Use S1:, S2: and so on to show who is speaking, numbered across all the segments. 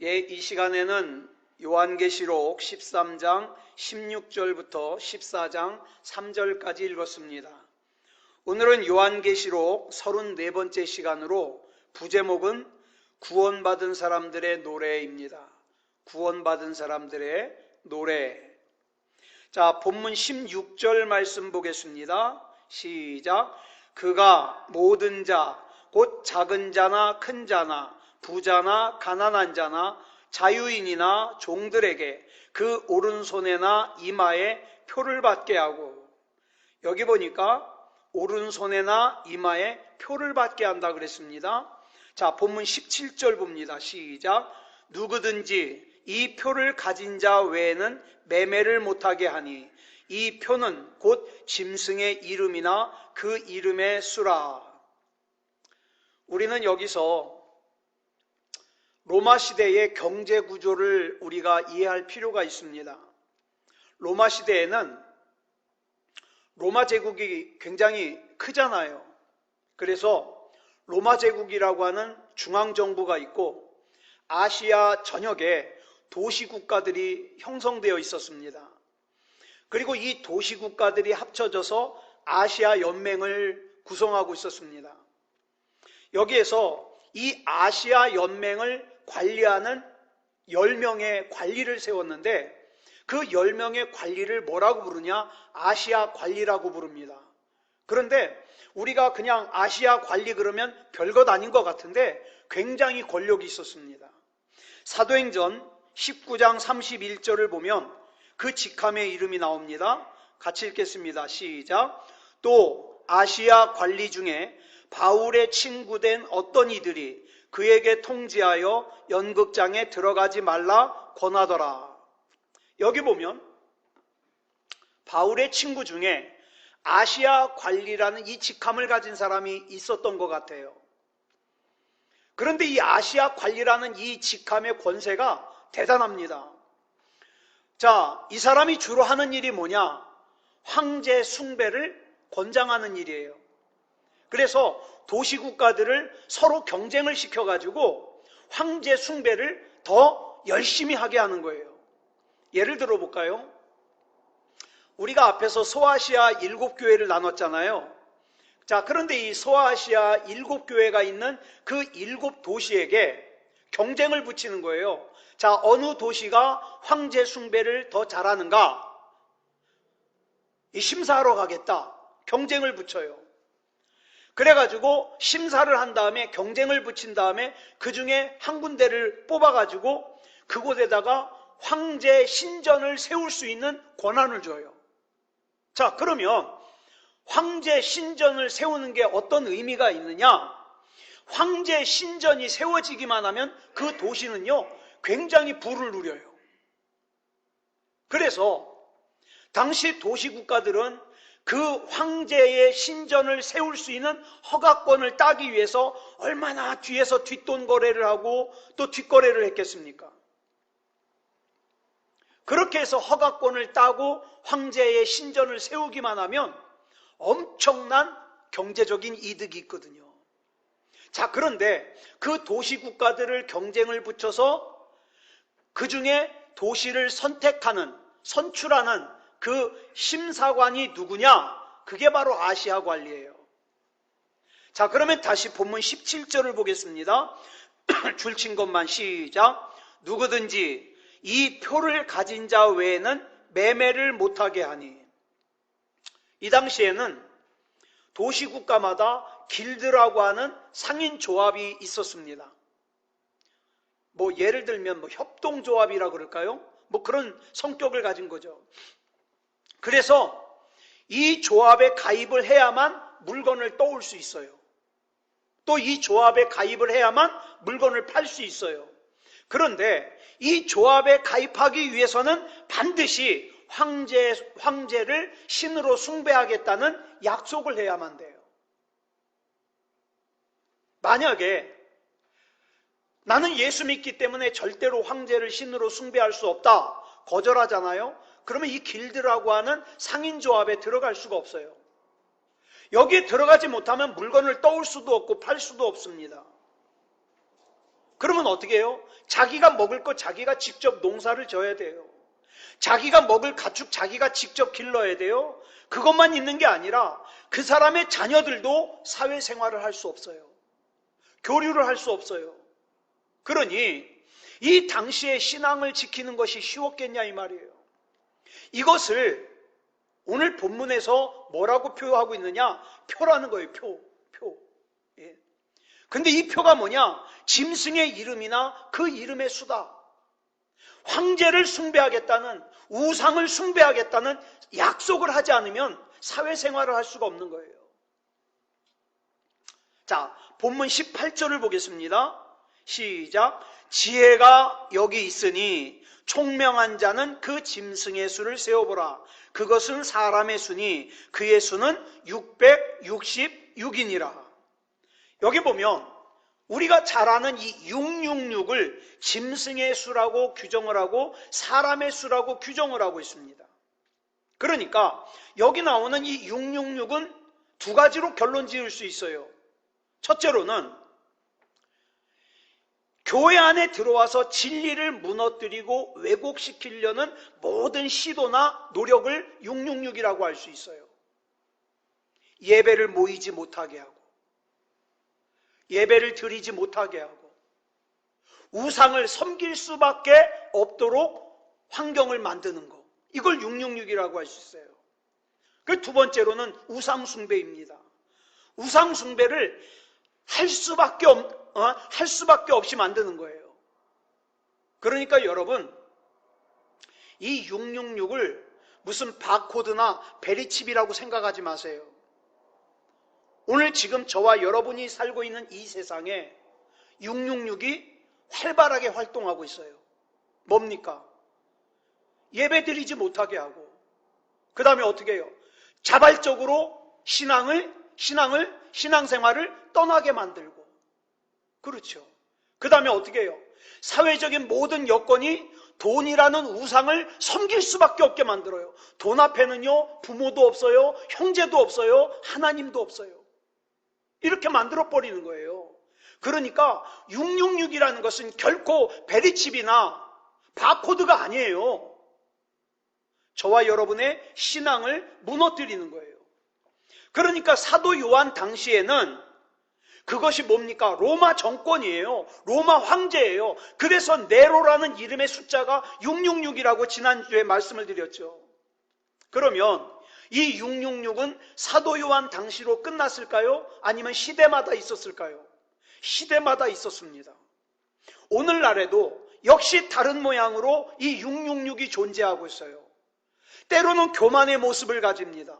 S1: 이 시간에는 요한계시록 13장 16절부터 14장 3절까지 읽었습니다. 오늘은 요한계시록 34번째 시간으로 부제목은 구원받은 사람들의 노래입니다. 구원받은 사람들의 노래. 자, 본문 16절 말씀 보겠습니다. 시작. 그가 모든 자, 곧 작은 자나 큰 자나 부자나 가난한 자나 자유인이나 종들에게 그 오른손에나 이마에 표를 받게 하고, 여기 보니까 오른손에나 이마에 표를 받게 한다 그랬습니다. 자, 본문 17절 봅니다. 시작. 누구든지 이 표를 가진 자 외에는 매매를 못하게 하니 이 표는 곧 짐승의 이름이나 그 이름의 수라. 우리는 여기서 로마 시대의 경제 구조를 우리가 이해할 필요가 있습니다. 로마 시대에는 로마 제국이 굉장히 크잖아요. 그래서 로마 제국이라고 하는 중앙정부가 있고 아시아 전역에 도시국가들이 형성되어 있었습니다. 그리고 이 도시국가들이 합쳐져서 아시아 연맹을 구성하고 있었습니다. 여기에서 이 아시아 연맹을 관리하는 10명의 관리를 세웠는데 그 10명의 관리를 뭐라고 부르냐? 아시아 관리라고 부릅니다. 그런데 우리가 그냥 아시아 관리 그러면 별것 아닌 것 같은데 굉장히 권력이 있었습니다. 사도행전 19장 31절을 보면 그 직함의 이름이 나옵니다. 같이 읽겠습니다. 시작. 또 아시아 관리 중에 바울의 친구된 어떤 이들이 그에게 통지하여 연극장에 들어가지 말라 권하더라. 여기 보면 바울의 친구 중에 아시아 관리라는 이 직함을 가진 사람이 있었던 것 같아요. 그런데 이 아시아 관리라는 이 직함의 권세가 대단합니다. 자, 이 사람이 주로 하는 일이 뭐냐? 황제 숭배를 권장하는 일이에요. 그래서 도시국가들을 서로 경쟁을 시켜가지고 황제 숭배를 더 열심히 하게 하는 거예요. 예를 들어 볼까요? 우리가 앞에서 소아시아 7교회를 나눴잖아요. 자, 그런데 이 소아시아 7교회가 있는 그 7도시에게 경쟁을 붙이는 거예요. 자, 어느 도시가 황제 숭배를 더 잘하는가? 이 심사하러 가겠다. 경쟁을 붙여요. 그래가지고 심사를 한 다음에 경쟁을 붙인 다음에 그 중에 한 군데를 뽑아가지고 그곳에다가 황제 신전을 세울 수 있는 권한을 줘요. 자, 그러면 황제 신전을 세우는 게 어떤 의미가 있느냐? 황제 신전이 세워지기만 하면 그 도시는요 굉장히 부를 누려요. 그래서 당시 도시국가들은 그 황제의 신전을 세울 수 있는 허가권을 따기 위해서 얼마나 뒤에서 뒷돈 거래를 하고 또 뒷거래를 했겠습니까? 그렇게 해서 허가권을 따고 황제의 신전을 세우기만 하면 엄청난 경제적인 이득이 있거든요. 자, 그런데 그 도시국가들을 경쟁을 붙여서 그 중에 도시를 선택하는, 선출하는 그 심사관이 누구냐? 그게 바로 아시아 관리예요. 자, 그러면 다시 본문 17절을 보겠습니다. 줄친 것만 시작. 누구든지 이 표를 가진 자 외에는 매매를 못하게 하니. 이 당시에는 도시국가마다 길드라고 하는 상인조합이 있었습니다. 뭐 예를 들면 뭐 협동조합이라 그럴까요? 뭐 그런 성격을 가진 거죠. 그래서 이 조합에 가입을 해야만 물건을 떠올 수 있어요. 또 이 조합에 가입을 해야만 물건을 팔 수 있어요. 그런데 이 조합에 가입하기 위해서는 반드시 황제를 신으로 숭배하겠다는 약속을 해야만 돼요. 만약에 나는 예수 믿기 때문에 절대로 황제를 신으로 숭배할 수 없다 거절하잖아요. 그러면 이 길드라고 하는 상인조합에 들어갈 수가 없어요. 여기에 들어가지 못하면 물건을 떠올 수도 없고 팔 수도 없습니다. 그러면 어떻게 해요? 자기가 먹을 거 자기가 직접 농사를 져야 돼요. 자기가 먹을 가축 자기가 직접 길러야 돼요. 그것만 있는 게 아니라 그 사람의 자녀들도 사회생활을 할 수 없어요. 교류를 할 수 없어요. 그러니 이 당시에 신앙을 지키는 것이 쉬웠겠냐 이 말이에요. 이것을 오늘 본문에서 뭐라고 표하고 있느냐? 표라는 거예요. 표. 예. 근데 이 표가 뭐냐? 짐승의 이름이나 그 이름의 수다. 황제를 숭배하겠다는, 우상을 숭배하겠다는 약속을 하지 않으면 사회생활을 할 수가 없는 거예요. 자, 본문 18절을 보겠습니다. 시작. 지혜가 여기 있으니 총명한 자는 그 짐승의 수를 세어보라. 그것은 사람의 수니 그의 수는 666이니라. 여기 보면 우리가 잘 아는 이 666을 짐승의 수라고 규정을 하고 사람의 수라고 규정을 하고 있습니다. 그러니까 여기 나오는 이 666은 두 가지로 결론 지을 수 있어요. 첫째로는 교회 안에 들어와서 진리를 무너뜨리고 왜곡시키려는 모든 시도나 노력을 666이라고 할 수 있어요. 예배를 모이지 못하게 하고, 예배를 드리지 못하게 하고, 우상을 섬길 수밖에 없도록 환경을 만드는 것, 이걸 666이라고 할 수 있어요. 그 두 번째로는 우상숭배입니다. 우상숭배를 할 수밖에 없이 만드는 거예요. 그러니까 여러분, 이 666을 무슨 바코드나 베리칩이라고 생각하지 마세요. 오늘 지금 저와 여러분이 살고 있는 이 세상에 666이 활발하게 활동하고 있어요. 뭡니까? 예배드리지 못하게 하고, 그 다음에 어떻게 해요? 자발적으로 신앙생활을 떠나게 만들고, 그렇죠. 그 다음에 어떻게 해요? 사회적인 모든 여건이 돈이라는 우상을 섬길 수밖에 없게 만들어요. 돈 앞에는요, 부모도 없어요, 형제도 없어요, 하나님도 없어요. 이렇게 만들어버리는 거예요. 그러니까 666이라는 것은 결코 베리칩이나 바코드가 아니에요. 저와 여러분의 신앙을 무너뜨리는 거예요. 그러니까 사도 요한 당시에는 그것이 뭡니까? 로마 정권이에요. 로마 황제예요. 그래서 네로라는 이름의 숫자가 666이라고 지난주에 말씀을 드렸죠. 그러면 이 666은 사도 요한 당시로 끝났을까요? 아니면 시대마다 있었을까요? 시대마다 있었습니다. 오늘날에도 역시 다른 모양으로 이 666이 존재하고 있어요. 때로는 교만의 모습을 가집니다.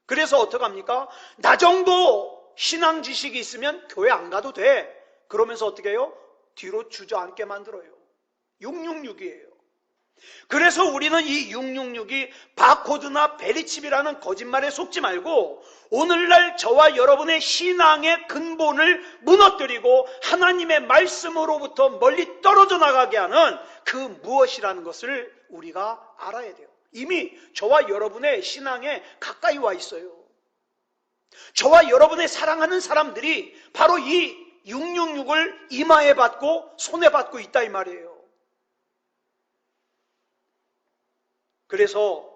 S1: 그래서 어떡합니까? 나 정도 신앙 지식이 있으면 교회 안 가도 돼. 그러면서 어떻게 해요? 뒤로 주저앉게 만들어요. 666이에요. 그래서 우리는 이 666이 바코드나 베리칩이라는 거짓말에 속지 말고 오늘날 저와 여러분의 신앙의 근본을 무너뜨리고 하나님의 말씀으로부터 멀리 떨어져 나가게 하는 그 무엇이라는 것을 우리가 알아야 돼요. 이미 저와 여러분의 신앙에 가까이 와 있어요. 저와 여러분의 사랑하는 사람들이 바로 이 666을 이마에 받고 손에 받고 있다 이 말이에요. 그래서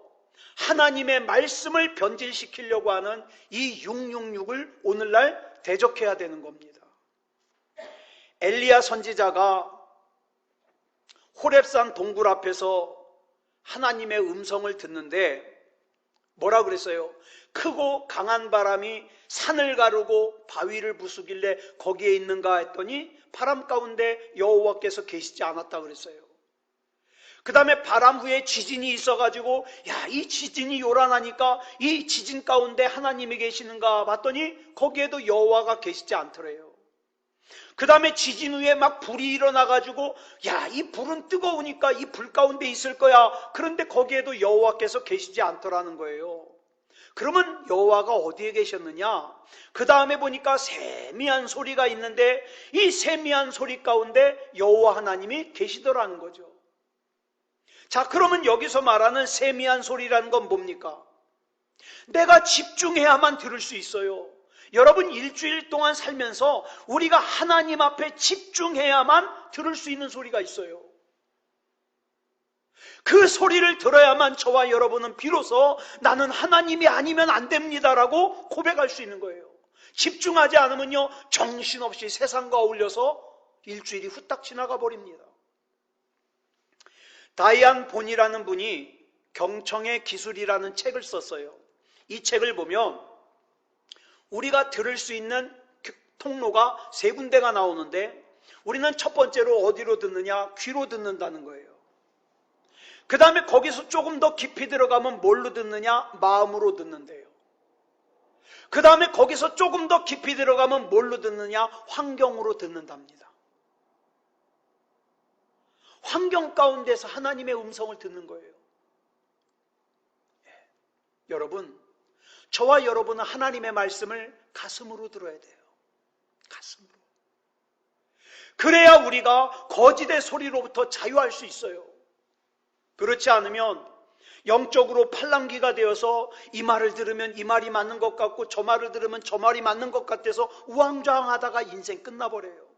S1: 하나님의 말씀을 변질시키려고 하는 이 666을 오늘날 대적해야 되는 겁니다. 엘리야 선지자가 호렙산 동굴 앞에서 하나님의 음성을 듣는데 뭐라 그랬어요? 크고 강한 바람이 산을 가르고 바위를 부수길래 거기에 있는가 했더니 바람 가운데 여호와께서 계시지 않았다 그랬어요. 그 다음에 바람 후에 지진이 있어가지고 이 지진이 요란하니까 이 지진 가운데 하나님이 계시는가 봤더니 거기에도 여호와가 계시지 않더래요. 그 다음에 지진 후에 막 불이 일어나가지고 이 불은 뜨거우니까 이 불 가운데 있을 거야. 그런데 거기에도 여호와께서 계시지 않더라는 거예요. 그러면 여호와가 어디에 계셨느냐? 그 다음에 보니까 세미한 소리가 있는데 이 세미한 소리 가운데 여호와 하나님이 계시더라는 거죠. 자, 그러면 여기서 말하는 세미한 소리라는 건 뭡니까? 내가 집중해야만 들을 수 있어요. 여러분, 일주일 동안 살면서 우리가 하나님 앞에 집중해야만 들을 수 있는 소리가 있어요. 그 소리를 들어야만 저와 여러분은 비로소 나는 하나님이 아니면 안 됩니다라고 고백할 수 있는 거예요. 집중하지 않으면요, 정신없이 세상과 어울려서 일주일이 후딱 지나가 버립니다. 다이안 본이라는 분이 경청의 기술이라는 책을 썼어요. 이 책을 보면 우리가 들을 수 있는 통로가 세 군데가 나오는데, 우리는 첫 번째로 어디로 듣느냐? 귀로 듣는다는 거예요. 그 다음에 거기서 조금 더 깊이 들어가면 뭘로 듣느냐? 마음으로 듣는데요. 그 다음에 거기서 조금 더 깊이 들어가면 뭘로 듣느냐? 환경으로 듣는답니다. 환경 가운데서 하나님의 음성을 듣는 거예요. 여러분, 저와 여러분은 하나님의 말씀을 가슴으로 들어야 돼요. 가슴으로. 그래야 우리가 거짓의 소리로부터 자유할 수 있어요. 그렇지 않으면 영적으로 팔랑귀가 되어서 이 말을 들으면 이 말이 맞는 것 같고 저 말을 들으면 저 말이 맞는 것 같아서 우왕좌왕하다가 인생 끝나버려요.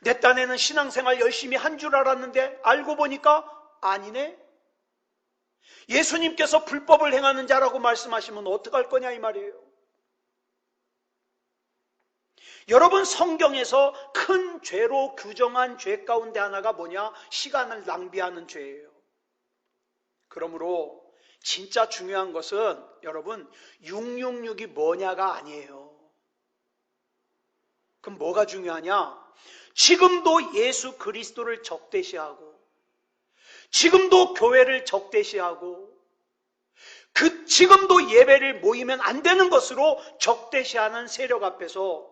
S1: 내 딴에는 신앙생활 열심히 한 줄 알았는데 알고 보니까 아니네. 예수님께서 불법을 행하는 자라고 말씀하시면 어떡할 거냐 이 말이에요. 여러분, 성경에서 큰 죄로 규정한 죄 가운데 하나가 뭐냐? 시간을 낭비하는 죄예요. 그러므로 진짜 중요한 것은 여러분 666이 뭐냐가 아니에요. 그럼 뭐가 중요하냐? 지금도 예수 그리스도를 적대시하고 지금도 교회를 적대시하고 지금도 예배를 모이면 안 되는 것으로 적대시하는 세력 앞에서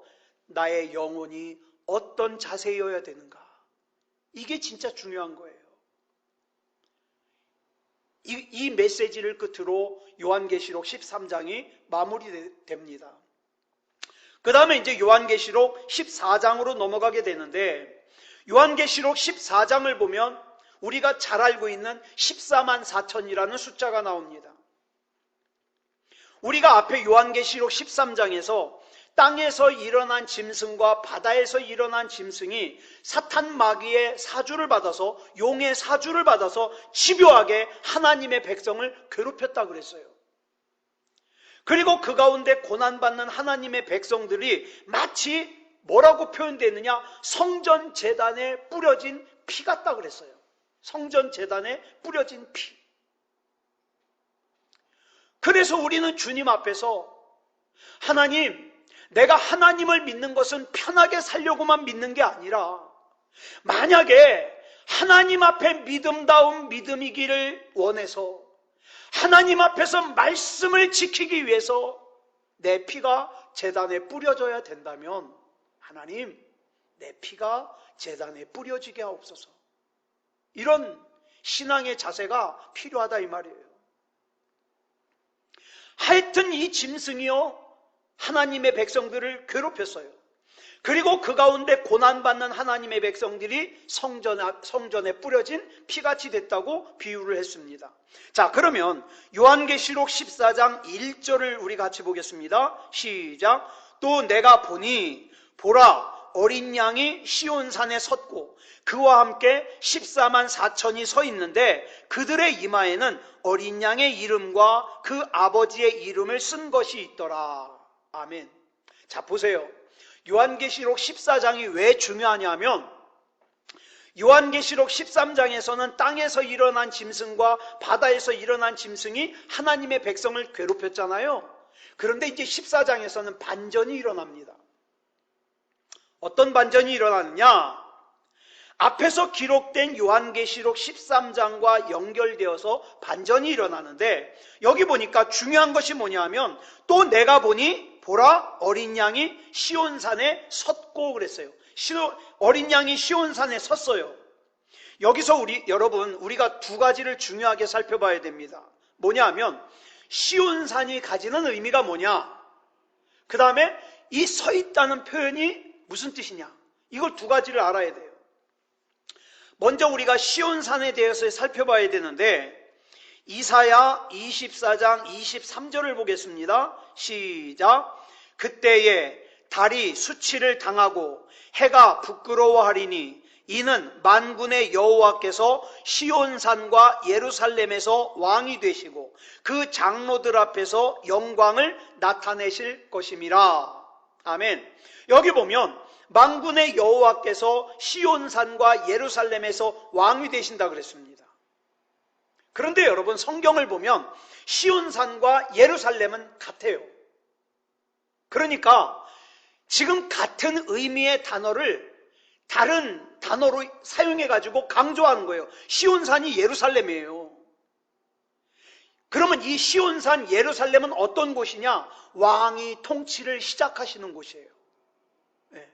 S1: 나의 영혼이 어떤 자세여야 되는가? 이게 진짜 중요한 거예요. 이 메시지를 끝으로 요한계시록 13장이 마무리됩니다. 그 다음에 이제 요한계시록 14장으로 넘어가게 되는데, 요한계시록 14장을 보면 우리가 잘 알고 있는 14만 4천이라는 숫자가 나옵니다. 우리가 앞에 요한계시록 13장에서 땅에서 일어난 짐승과 바다에서 일어난 짐승이 사탄 마귀의 사주를 받아서, 용의 사주를 받아서 집요하게 하나님의 백성을 괴롭혔다 그랬어요. 그리고 그 가운데 고난받는 하나님의 백성들이 마치 뭐라고 표현되느냐? 성전 제단에 뿌려진 피 같다 그랬어요. 성전 제단에 뿌려진 피. 그래서 우리는 주님 앞에서 하나님, 내가 하나님을 믿는 것은 편하게 살려고만 믿는 게 아니라 만약에 하나님 앞에 믿음다운 믿음이기를 원해서 하나님 앞에서 말씀을 지키기 위해서 내 피가 제단에 뿌려져야 된다면 하나님, 내 피가 제단에 뿌려지게 하옵소서. 이런 신앙의 자세가 필요하다 이 말이에요. 하여튼 이 짐승이요 하나님의 백성들을 괴롭혔어요. 그리고 그 가운데 고난받는 하나님의 백성들이 성전에 뿌려진 피같이 됐다고 비유를 했습니다. 자, 그러면 요한계시록 14장 1절을 우리 같이 보겠습니다. 시작. 또 내가 보니 보라, 어린 양이 시온산에 섰고 그와 함께 14만 4천이 서 있는데 그들의 이마에는 어린 양의 이름과 그 아버지의 이름을 쓴 것이 있더라. 아멘. 자, 보세요. 요한계시록 14장이 왜 중요하냐면 요한계시록 13장에서는 땅에서 일어난 짐승과 바다에서 일어난 짐승이 하나님의 백성을 괴롭혔잖아요. 그런데 이제 14장에서는 반전이 일어납니다. 어떤 반전이 일어나느냐? 앞에서 기록된 요한계시록 13장과 연결되어서 반전이 일어나는데 여기 보니까 중요한 것이 뭐냐면 또 내가 보니 보라, 어린 양이 시온산에 섰고 그랬어요. 어린 양이 시온산에 섰어요. 여기서 여러분 우리가 두 가지를 중요하게 살펴봐야 됩니다. 뭐냐 하면 시온산이 가지는 의미가 뭐냐, 그 다음에 이 서 있다는 표현이 무슨 뜻이냐, 이걸 두 가지를 알아야 돼요. 먼저 우리가 시온산에 대해서 살펴봐야 되는데 이사야 24장 23절을 보겠습니다. 시작. 그때에 달이 수치를 당하고 해가 부끄러워하리니 이는 만군의 여호와께서 시온산과 예루살렘에서 왕이 되시고 그 장로들 앞에서 영광을 나타내실 것임이라. 아멘. 여기 보면 만군의 여호와께서 시온산과 예루살렘에서 왕이 되신다 그랬습니다. 그런데 여러분, 성경을 보면 시온산과 예루살렘은 같아요. 그러니까 지금 같은 의미의 단어를 다른 단어로 사용해가지고 강조하는 거예요. 시온산이 예루살렘이에요. 그러면 이 시온산 예루살렘은 어떤 곳이냐? 왕이 통치를 시작하시는 곳이에요. 네.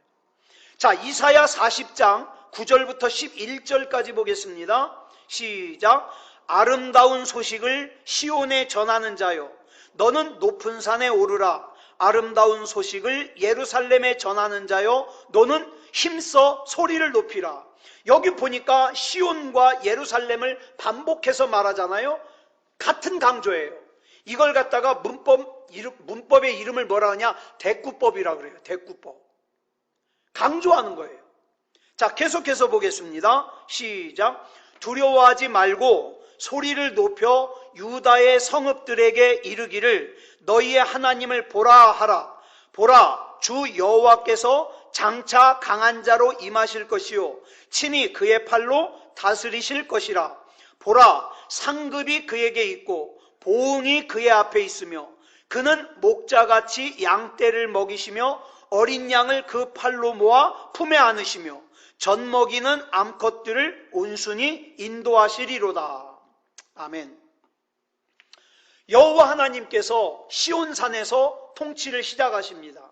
S1: 자, 이사야 40장 9절부터 11절까지 보겠습니다. 시작. 아름다운 소식을 시온에 전하는 자여, 너는 높은 산에 오르라. 아름다운 소식을 예루살렘에 전하는 자여, 너는 힘써 소리를 높이라. 여기 보니까 시온과 예루살렘을 반복해서 말하잖아요. 같은 강조예요. 이걸 갖다가 문법의 이름을 뭐라 하냐? 대꾸법이라고 그래요. 대꾸법. 강조하는 거예요. 자, 계속해서 보겠습니다. 시작. 두려워하지 말고 소리를 높여 유다의 성읍들에게 이르기를 너희의 하나님을 보라 하라. 보라, 주 여호와께서 장차 강한 자로 임하실 것이요 친히 그의 팔로 다스리실 것이라. 보라, 상급이 그에게 있고 보응이 그의 앞에 있으며 그는 목자같이 양떼를 먹이시며 어린 양을 그 팔로 모아 품에 안으시며 젖먹이는 암컷들을 온순히 인도하시리로다. 아멘. 여호와 하나님께서 시온산에서 통치를 시작하십니다.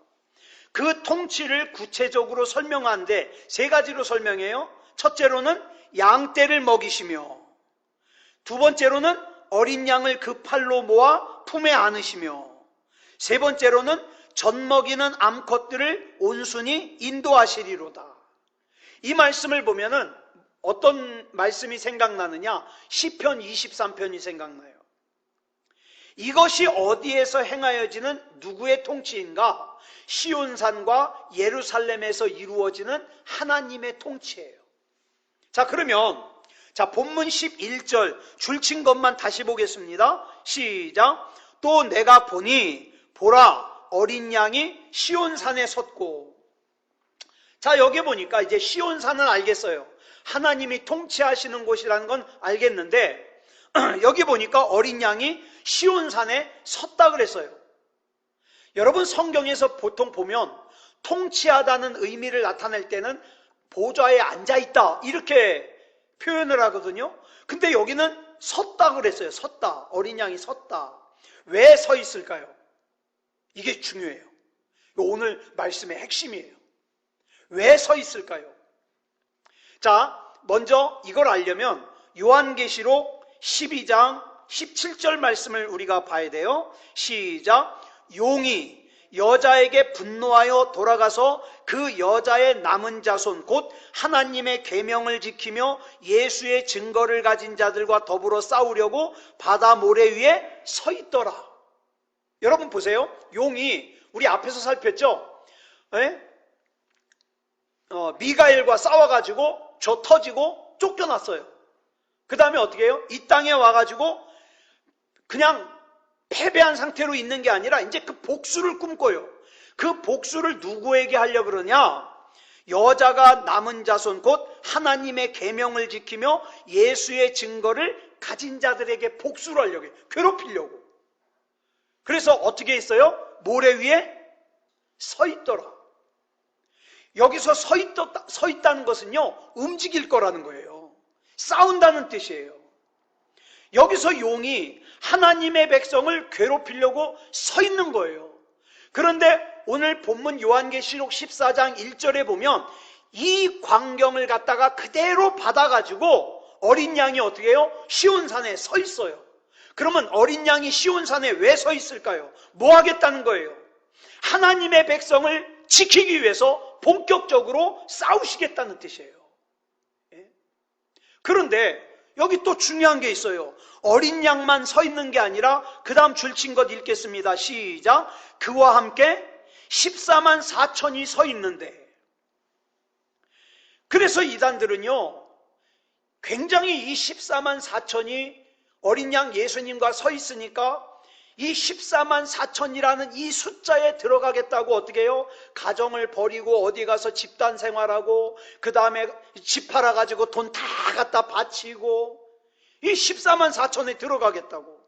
S1: 그 통치를 구체적으로 설명하는데 세 가지로 설명해요. 첫째로는 양떼를 먹이시며, 두 번째로는 어린 양을 그 팔로 모아 품에 안으시며, 세 번째로는 젖먹이는 암컷들을 온순히 인도하시리로다. 이 말씀을 보면은 어떤 말씀이 생각나느냐? 시편 23편이 생각나요. 이것이 어디에서 행하여지는 누구의 통치인가? 시온산과 예루살렘에서 이루어지는 하나님의 통치예요. 자, 그러면 본문 11절 줄친 것만 다시 보겠습니다. 시작. 또 내가 보니 보라, 어린 양이 시온산에 섰고. 자, 여기 보니까 이제 시온산은 알겠어요. 하나님이 통치하시는 곳이라는 건 알겠는데 여기 보니까 어린 양이 시온산에 섰다 그랬어요. 여러분, 성경에서 보통 보면 통치하다는 의미를 나타낼 때는 보좌에 앉아있다 이렇게 표현을 하거든요. 근데 여기는 섰다 그랬어요. 섰다. 어린 양이 섰다. 왜 서 있을까요? 이게 중요해요. 오늘 말씀의 핵심이에요. 왜 서 있을까요? 자, 먼저 이걸 알려면 요한계시록 12장 17절 말씀을 우리가 봐야 돼요. 시작. 용이 여자에게 분노하여 돌아가서 그 여자의 남은 자손 곧 하나님의 계명을 지키며 예수의 증거를 가진 자들과 더불어 싸우려고 바다 모래 위에 서 있더라. 여러분 보세요. 용이 우리 앞에서 살폈죠? 미가엘과 싸워가지고 저 터지고 쫓겨났어요. 그 다음에 어떻게 해요? 이 땅에 와가지고 그냥 패배한 상태로 있는 게 아니라 이제 그 복수를 꿈꿔요. 그 복수를 누구에게 하려고 그러냐? 여자가 남은 자손 곧 하나님의 계명을 지키며 예수의 증거를 가진 자들에게 복수를 하려고 해요. 괴롭히려고. 그래서 어떻게 했어요? 모래 위에 서 있더라. 여기서 서 있다는 것은요, 움직일 거라는 거예요. 싸운다는 뜻이에요. 여기서 용이 하나님의 백성을 괴롭히려고 서 있는 거예요. 그런데 오늘 본문 요한계시록 14장 1절에 보면 이 광경을 갖다가 그대로 받아가지고 어린 양이 어떻게 해요? 시온산에 서 있어요. 그러면 어린 양이 시온산에 왜 서 있을까요? 뭐 하겠다는 거예요? 하나님의 백성을 지키기 위해서 본격적으로 싸우시겠다는 뜻이에요. 그런데 여기 또 중요한 게 있어요. 어린 양만 서 있는 게 아니라 그 다음 줄친 것 읽겠습니다. 시작. 그와 함께 14만 4천이 서 있는데, 그래서 이단들은요 굉장히 이 14만 4천이 어린 양 예수님과 서 있으니까 이 14만 4천이라는 이 숫자에 들어가겠다고 어떻게 해요? 가정을 버리고 어디 가서 집단 생활하고 그 다음에 집 팔아가지고 돈 다 갖다 바치고 이 14만 4천에 들어가겠다고.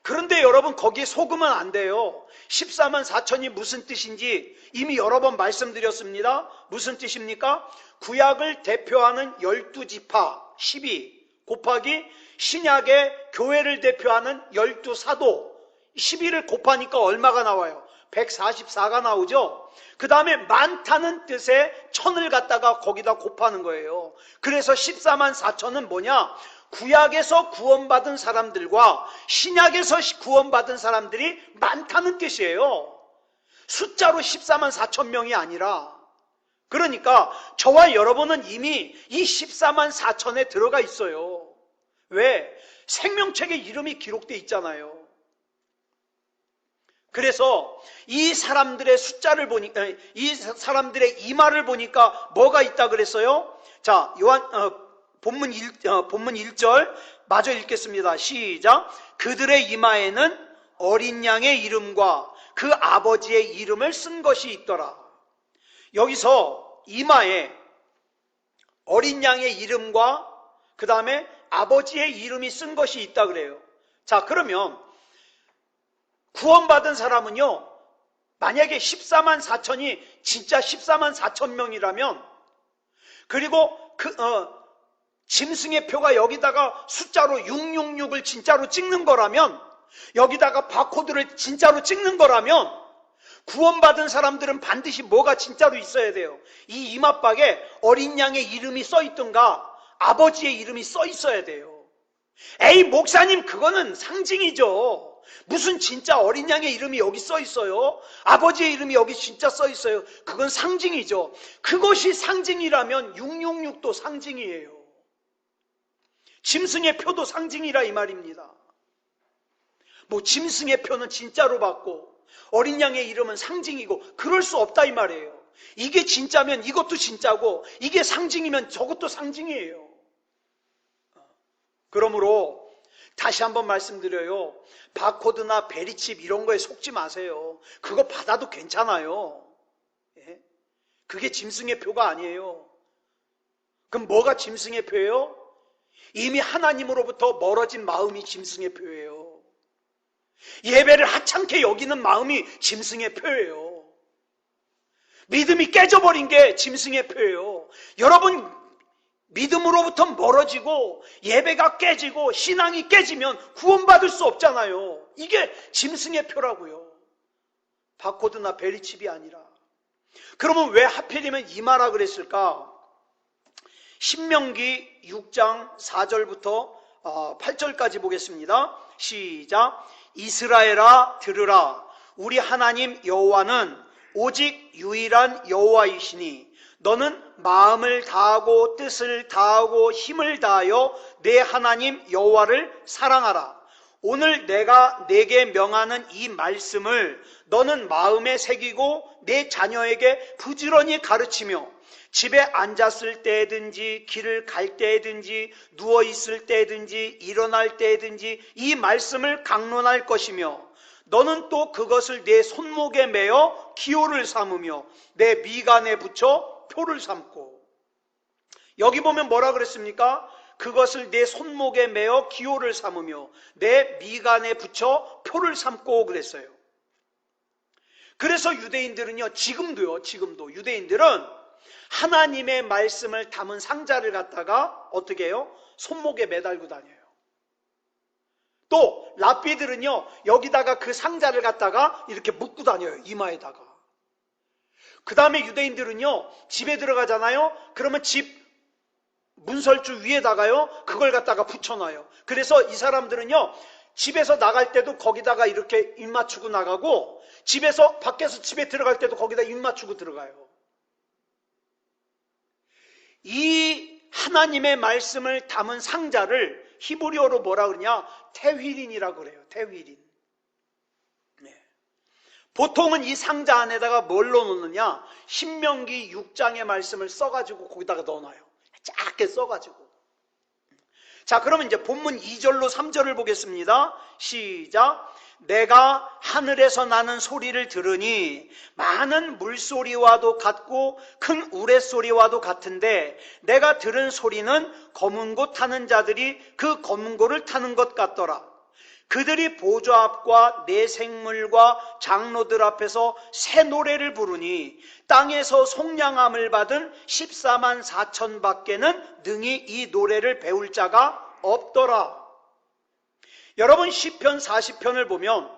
S1: 그런데 여러분 거기에 속으면 안 돼요. 14만 4천이 무슨 뜻인지 이미 여러 번 말씀드렸습니다. 무슨 뜻입니까? 구약을 대표하는 12지파 12 곱하기 신약의 교회를 대표하는 12사도 12를 곱하니까 얼마가 나와요? 144가 나오죠. 그 다음에 많다는 뜻의 천을 갖다가 거기다 곱하는 거예요. 그래서 14만 4천은 뭐냐? 구약에서 구원받은 사람들과 신약에서 구원받은 사람들이 많다는 뜻이에요. 숫자로 14만 4천 명이 아니라. 그러니까 저와 여러분은 이미 이 14만 4천에 들어가 있어요. 왜? 생명책에 이름이 기록되어 있잖아요. 그래서 이 사람들의 숫자를 보니까, 이 사람들의 이마를 보니까 뭐가 있다 그랬어요? 자, 본문 1절 마저 읽겠습니다. 시작. 그들의 이마에는 어린 양의 이름과 그 아버지의 이름을 쓴 것이 있더라. 여기서 이마에 어린 양의 이름과 그 다음에 아버지의 이름이 쓴 것이 있다 그래요. 자, 그러면 구원받은 사람은요, 만약에 14만 4천이 진짜 14만 4천 명이라면, 그리고 짐승의 표가 여기다가 숫자로 666을 진짜로 찍는 거라면, 여기다가 바코드를 진짜로 찍는 거라면, 구원받은 사람들은 반드시 뭐가 진짜로 있어야 돼요? 이 이마박에 어린 양의 이름이 써 있든가 아버지의 이름이 써 있어야 돼요. 에이 목사님, 그거는 상징이죠. 무슨 진짜 어린 양의 이름이 여기 써 있어요? 아버지의 이름이 여기 진짜 써 있어요? 그건 상징이죠. 그것이 상징이라면 666도 상징이에요. 짐승의 표도 상징이라 이 말입니다. 뭐 짐승의 표는 진짜로 받고 어린 양의 이름은 상징이고 그럴 수 없다 이 말이에요. 이게 진짜면 이것도 진짜고 이게 상징이면 저것도 상징이에요. 그러므로 다시 한번 말씀드려요. 바코드나 베리칩 이런 거에 속지 마세요. 그거 받아도 괜찮아요. 예? 그게 짐승의 표가 아니에요. 그럼 뭐가 짐승의 표예요? 이미 하나님으로부터 멀어진 마음이 짐승의 표예요. 예배를 하찮게 여기는 마음이 짐승의 표예요. 믿음이 깨져버린 게 짐승의 표예요. 여러분 믿음으로부터 멀어지고 예배가 깨지고 신앙이 깨지면 구원받을 수 없잖아요. 이게 짐승의 표라고요. 바코드나 베리칩이 아니라. 그러면 왜 하필이면 이마라 그랬을까? 신명기 6장 4절부터 8절까지 보겠습니다. 시작. 이스라엘아 들으라. 우리 하나님 여호와는 오직 유일한 여호와이시니 너는 마음을 다하고 뜻을 다하고 힘을 다하여 내 하나님 여호와를 사랑하라. 오늘 내가 내게 명하는 이 말씀을 너는 마음에 새기고 내 자녀에게 부지런히 가르치며 집에 앉았을 때든지 길을 갈 때든지 누워있을 때든지 일어날 때든지 이 말씀을 강론할 것이며 너는 또 그것을 내 손목에 매어 기호를 삼으며 내 미간에 붙여 표를 삼고. 여기 보면 뭐라 그랬습니까? 그것을 내 손목에 매어 기호를 삼으며 내 미간에 붙여 표를 삼고 그랬어요. 그래서 유대인들은요, 지금도 유대인들은 하나님의 말씀을 담은 상자를 갖다가 어떻게 해요? 손목에 매달고 다녀요. 또 랍비들은요, 여기다가 그 상자를 갖다가 이렇게 묶고 다녀요. 이마에다가. 그 다음에 유대인들은요, 집에 들어가잖아요. 그러면 집 문설주 위에다가요, 그걸 갖다가 붙여놔요. 그래서 이 사람들은요, 집에서 나갈 때도 거기다가 이렇게 입 맞추고 나가고, 밖에서 집에 들어갈 때도 거기다 입 맞추고 들어가요. 이 하나님의 말씀을 담은 상자를 히브리어로 뭐라 그러냐? 테휘린이라고 그래요. 테휘린. 네. 보통은 이 상자 안에다가 뭘로 넣느냐? 신명기 6장의 말씀을 써가지고 거기다가 넣어놔요. 작게 써가지고. 자, 그러면 이제 본문 2절로 3절을 보겠습니다. 시작. 내가 하늘에서 나는 소리를 들으니 많은 물소리와도 같고 큰 우레소리와도 같은데 내가 들은 소리는 검은 고 타는 자들이 그 검은 고를 타는 것 같더라. 그들이 보좌 앞과 내 생물과 장로들 앞에서 새 노래를 부르니 땅에서 속량함을 받은 14만 4천 밖에는 능히 이 노래를 배울 자가 없더라. 여러분, 시편 40편을 보면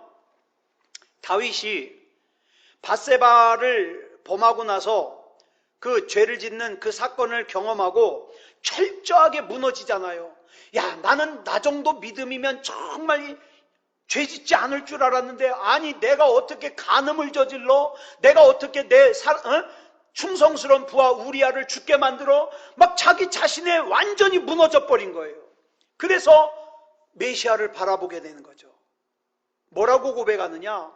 S1: 다윗이 밧세바를 범하고 나서 그 죄를 짓는 그 사건을 경험하고 철저하게 무너지잖아요. 야, 나는 나 정도 믿음이면 정말 죄 짓지 않을 줄 알았는데, 아니 내가 어떻게 간음을 저질러? 내가 어떻게 내 충성스러운 부하 우리아를 죽게 만들어? 막 자기 자신에 완전히 무너져 버린 거예요. 그래서 메시아를 바라보게 되는 거죠. 뭐라고 고백하느냐?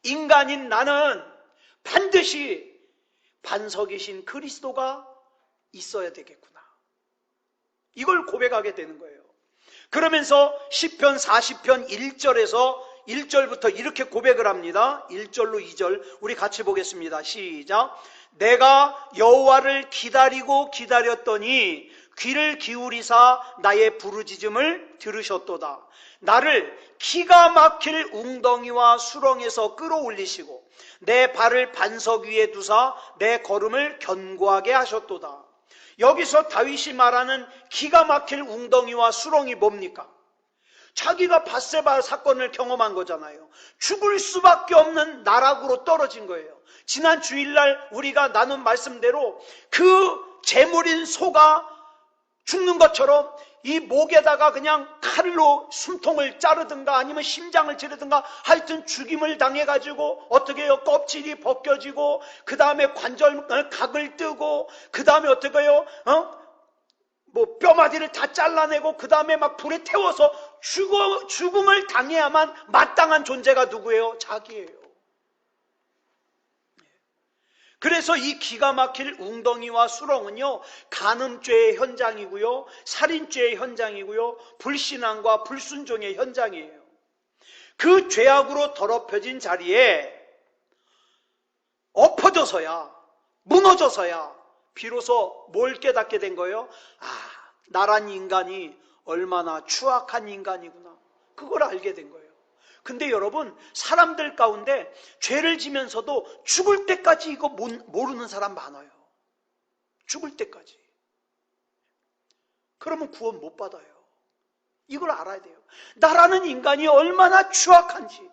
S1: 인간인 나는 반드시 반석이신 그리스도가 있어야 되겠구나. 이걸 고백하게 되는 거예요. 그러면서 시편 40편 1절부터 이렇게 고백을 합니다. 1절로 2절 우리 같이 보겠습니다. 시작. 내가 여호와를 기다리고 기다렸더니 귀를 기울이사 나의 부르짖음을 들으셨도다. 나를 기가 막힐 웅덩이와 수렁에서 끌어올리시고 내 발을 반석 위에 두사 내 걸음을 견고하게 하셨도다. 여기서 다윗이 말하는 기가 막힐 웅덩이와 수렁이 뭡니까? 자기가 밧세바 사건을 경험한 거잖아요. 죽을 수밖에 없는 나락으로 떨어진 거예요. 지난 주일날 우리가 나눈 말씀대로 그 제물인 소가 죽는 것처럼 이 목에다가 그냥 칼로 숨통을 자르든가 아니면 심장을 찌르든가 하여튼 죽임을 당해가지고 어떻게 해요? 껍질이 벗겨지고 그 다음에 관절 각을 뜨고 그 다음에 어떻게 해요? 뭐 뼈마디를 다 잘라내고 그 다음에 막 불에 태워서 죽음을 당해야만 마땅한 존재가 누구예요? 자기예요. 그래서 이 기가 막힐 웅덩이와 수렁은요, 간음죄의 현장이고요, 살인죄의 현장이고요, 불신앙과 불순종의 현장이에요. 그 죄악으로 더럽혀진 자리에 엎어져서야, 무너져서야 비로소 뭘 깨닫게 된 거예요? 아, 나란 인간이 얼마나 추악한 인간이구나. 그걸 알게 된 거예요. 근데 여러분, 사람들 가운데 죄를 지면서도 죽을 때까지 이거 모르는 사람 많아요. 죽을 때까지. 그러면 구원 못 받아요. 이걸 알아야 돼요. 나라는 인간이 얼마나 추악한지.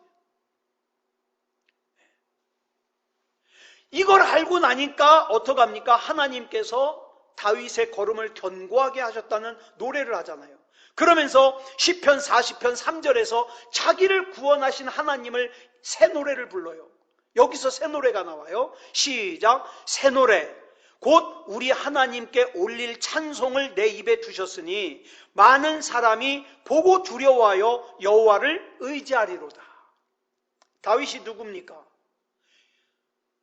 S1: 이걸 알고 나니까 어떡합니까? 하나님께서 다윗의 걸음을 견고하게 하셨다는 노래를 하잖아요. 그러면서 시편 40편 3절에서 자기를 구원하신 하나님을 새 노래를 불러요. 여기서 새 노래가 나와요. 시작. 새 노래 곧 우리 하나님께 올릴 찬송을 내 입에 두셨으니 많은 사람이 보고 두려워하여 여호와를 의지하리로다. 다윗이 누굽니까?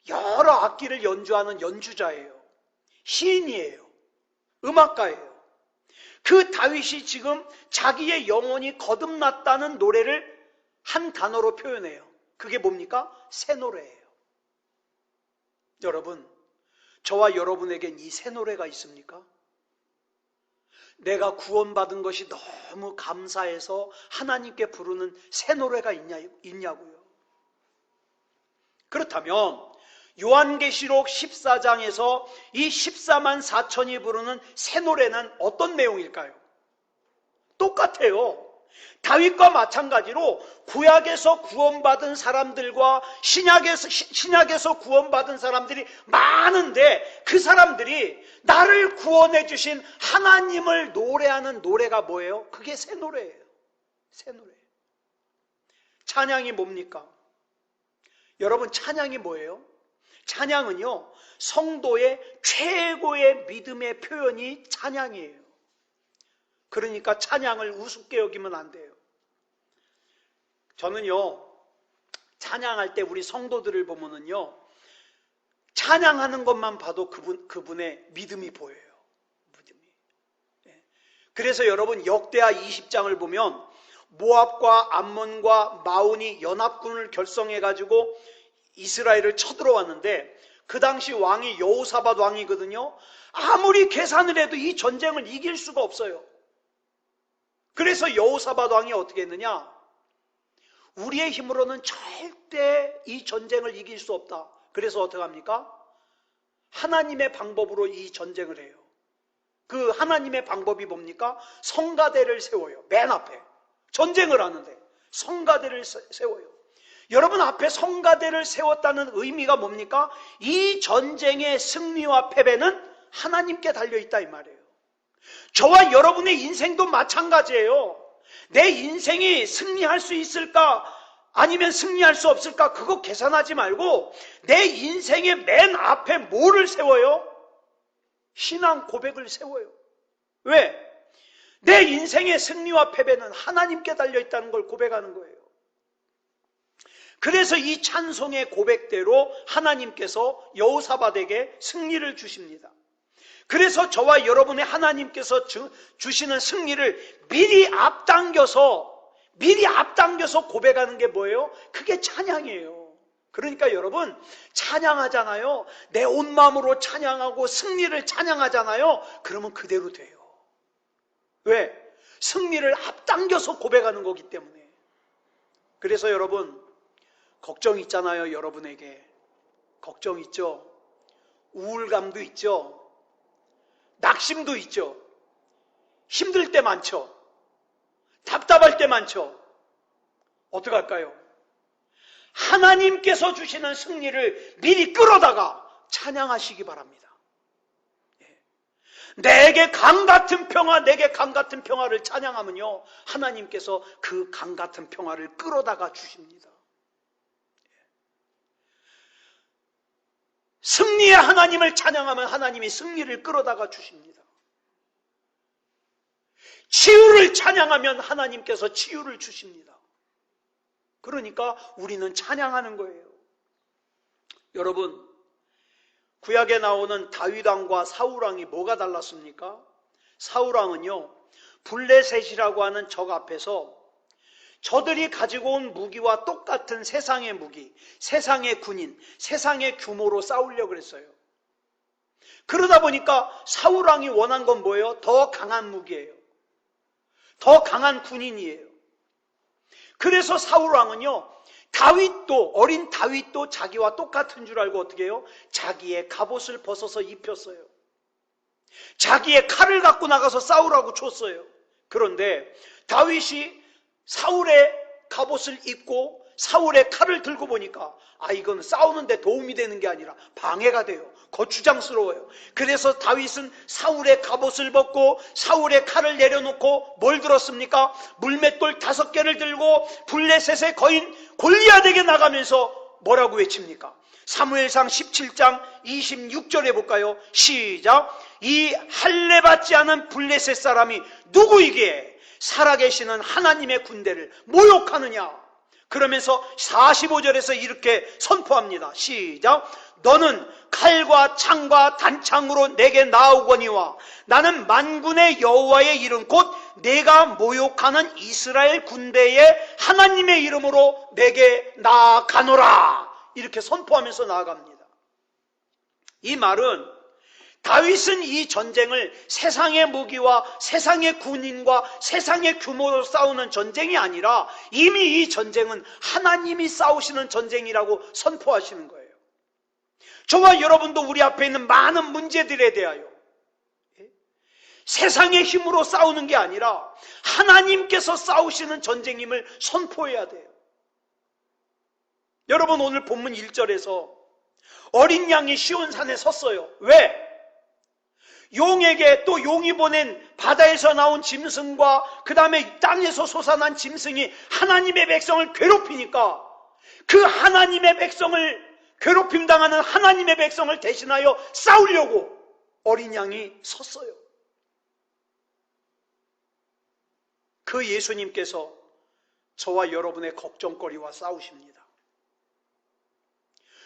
S1: 여러 악기를 연주하는 연주자예요. 시인이에요. 음악가예요. 그 다윗이 지금 자기의 영혼이 거듭났다는 노래를 한 단어로 표현해요. 그게 뭡니까? 새 노래예요. 여러분, 저와 여러분에겐 이 새 노래가 있습니까? 내가 구원받은 것이 너무 감사해서 하나님께 부르는 새 노래가 있냐고요. 그렇다면 요한계시록 14장에서 이 14만 4천이 부르는 새 노래는 어떤 내용일까요? 똑같아요. 다윗과 마찬가지로 구약에서 구원받은 사람들과 신약에서 구원받은 사람들이 많은데 그 사람들이 나를 구원해 주신 하나님을 노래하는 노래가 뭐예요? 그게 새 노래예요. 새 노래. 찬양이 뭡니까? 여러분, 찬양이 뭐예요? 찬양은요, 성도의 최고의 믿음의 표현이 찬양이에요. 그러니까 찬양을 우습게 여기면 안 돼요. 저는요, 찬양할 때 우리 성도들을 보면은요, 찬양하는 것만 봐도 그분의 믿음이 보여요. 믿음이. 그래서 여러분, 역대하 20장을 보면 모압과 암몬과 마온이 연합군을 결성해가지고 이스라엘을 쳐들어왔는데, 그 당시 왕이 여호사밧 왕이거든요. 아무리 계산을 해도 이 전쟁을 이길 수가 없어요. 그래서 여호사밧 왕이 어떻게 했느냐? 우리의 힘으로는 절대 이 전쟁을 이길 수 없다. 그래서 어떻게 합니까? 하나님의 방법으로 이 전쟁을 해요. 그 하나님의 방법이 뭡니까? 성가대를 세워요. 맨 앞에. 전쟁을 하는데 성가대를 세워요. 여러분, 앞에 성가대를 세웠다는 의미가 뭡니까? 이 전쟁의 승리와 패배는 하나님께 달려있다 이 말이에요. 저와 여러분의 인생도 마찬가지예요. 내 인생이 승리할 수 있을까? 아니면 승리할 수 없을까? 그거 계산하지 말고 내 인생의 맨 앞에 뭐를 세워요? 신앙 고백을 세워요. 왜? 내 인생의 승리와 패배는 하나님께 달려있다는 걸 고백하는 거예요. 그래서 이 찬송의 고백대로 하나님께서 여호사밧에게 승리를 주십니다. 그래서 저와 여러분의 하나님께서 주시는 승리를 미리 앞당겨서 고백하는 게 뭐예요? 그게 찬양이에요. 그러니까 여러분, 찬양하잖아요. 내 온 마음으로 찬양하고 승리를 찬양하잖아요. 그러면 그대로 돼요. 왜? 승리를 앞당겨서 고백하는 거기 때문에. 그래서 여러분, 걱정 있잖아요. 여러분에게 걱정 있죠. 우울감도 있죠. 낙심도 있죠. 힘들 때 많죠. 답답할 때 많죠. 어떡할까요? 하나님께서 주시는 승리를 미리 끌어다가 찬양하시기 바랍니다. 내게 강같은 평화, 내게 강같은 평화를 찬양하면요, 하나님께서 그 강같은 평화를 끌어다가 주십니다. 승리의 하나님을 찬양하면 하나님이 승리를 끌어다가 주십니다. 치유를 찬양하면 하나님께서 치유를 주십니다. 그러니까 우리는 찬양하는 거예요. 여러분, 구약에 나오는 다윗왕과 사울왕이 뭐가 달랐습니까? 사울왕은요, 블레셋이라고 하는 적 앞에서 저들이 가지고 온 무기와 똑같은 세상의 무기, 세상의 군인, 세상의 규모로 싸우려고 그랬어요. 그러다 보니까 사울왕이 원한 건 뭐예요? 더 강한 무기예요. 더 강한 군인이에요. 그래서 사울왕은요, 어린 다윗도 자기와 똑같은 줄 알고 어떻게 해요? 자기의 갑옷을 벗어서 입혔어요. 자기의 칼을 갖고 나가서 싸우라고 줬어요. 그런데 다윗이 사울의 갑옷을 입고 사울의 칼을 들고 보니까 이건 싸우는데 도움이 되는 게 아니라 방해가 돼요. 거추장스러워요. 그래서 다윗은 사울의 갑옷을 벗고 사울의 칼을 내려놓고 뭘 들었습니까? 물맷돌 5개를 들고 블레셋의 거인 골리앗에게 나가면서 뭐라고 외칩니까? 사무엘상 17장 26절에 볼까요? 시작. 이 할례 받지 않은 블레셋 사람이 누구이기에 살아계시는 하나님의 군대를 모욕하느냐? 그러면서 45절에서 이렇게 선포합니다. 시작. 너는 칼과 창과 단창으로 내게 나오거니와 나는 만군의 여호와의 이름 곧 내가 모욕하는 이스라엘 군대의 하나님의 이름으로 내게 나아가노라. 이렇게 선포하면서 나아갑니다. 이 말은 다윗은 이 전쟁을 세상의 무기와 세상의 군인과 세상의 규모로 싸우는 전쟁이 아니라 이미 이 전쟁은 하나님이 싸우시는 전쟁이라고 선포하시는 거예요. 저와 여러분도 우리 앞에 있는 많은 문제들에 대하여 세상의 힘으로 싸우는 게 아니라 하나님께서 싸우시는 전쟁임을 선포해야 돼요. 여러분, 오늘 본문 1절에서 어린 양이 시온산에 섰어요. 왜? 용에게 또 용이 보낸 바다에서 나온 짐승과 그 다음에 땅에서 솟아난 짐승이 하나님의 백성을 괴롭히니까 그 하나님의 백성을 괴롭힘당하는 하나님의 백성을 대신하여 싸우려고 어린 양이 섰어요. 그 예수님께서 저와 여러분의 걱정거리와 싸우십니다.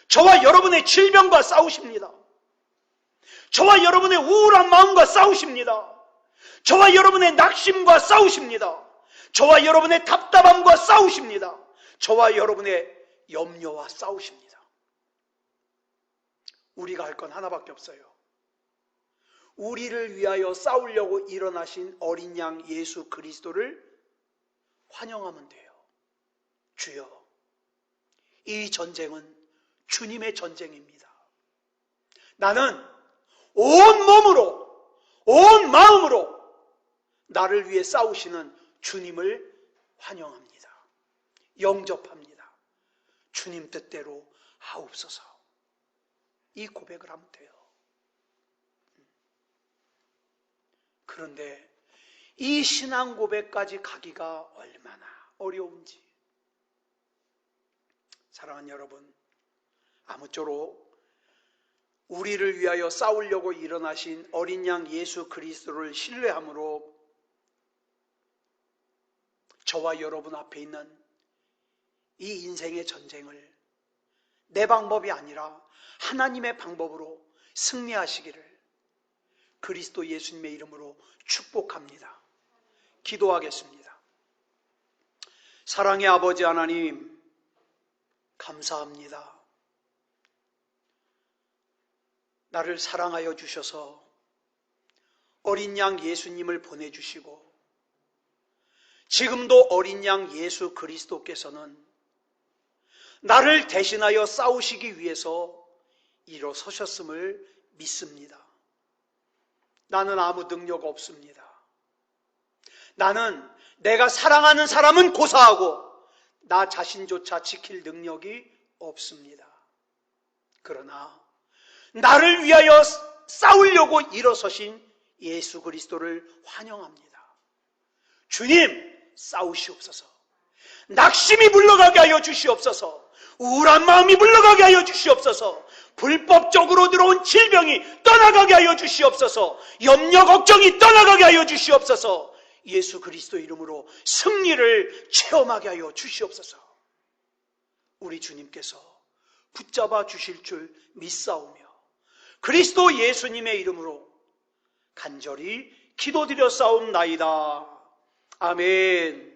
S1: 저와 여러분의 질병과 싸우십니다. 저와 여러분의 우울한 마음과 싸우십니다. 저와 여러분의 낙심과 싸우십니다. 저와 여러분의 답답함과 싸우십니다. 저와 여러분의 염려와 싸우십니다. 우리가 할 건 하나밖에 없어요. 우리를 위하여 싸우려고 일어나신 어린 양 예수 그리스도를 환영하면 돼요. 주여, 이 전쟁은 주님의 전쟁입니다. 나는 온 몸으로, 온 마음으로 나를 위해 싸우시는 주님을 환영합니다. 영접합니다. 주님 뜻대로 하옵소서. 이 고백을 하면 돼요. 그런데 이 신앙 고백까지 가기가 얼마나 어려운지. 사랑하는 여러분, 아무쪼록 우리를 위하여 싸우려고 일어나신 어린 양 예수 그리스도를 신뢰함으로 저와 여러분 앞에 있는 이 인생의 전쟁을 내 방법이 아니라 하나님의 방법으로 승리하시기를 그리스도 예수님의 이름으로 축복합니다. 기도하겠습니다. 사랑의 아버지 하나님, 감사합니다. 나를 사랑하여 주셔서 어린 양 예수님을 보내주시고 지금도 어린 양 예수 그리스도께서는 나를 대신하여 싸우시기 위해서 일어서셨음을 믿습니다. 나는 아무 능력 없습니다. 나는 내가 사랑하는 사람은 고사하고 나 자신조차 지킬 능력이 없습니다. 그러나 나를 위하여 싸우려고 일어서신 예수 그리스도를 환영합니다. 주님, 싸우시옵소서. 낙심이 물러가게 하여 주시옵소서. 우울한 마음이 물러가게 하여 주시옵소서. 불법적으로 들어온 질병이 떠나가게 하여 주시옵소서. 염려 걱정이 떠나가게 하여 주시옵소서. 예수 그리스도 이름으로 승리를 체험하게 하여 주시옵소서. 우리 주님께서 붙잡아 주실 줄 믿사오며 그리스도 예수님의 이름으로 간절히 기도드려 싸움나이다. 아멘.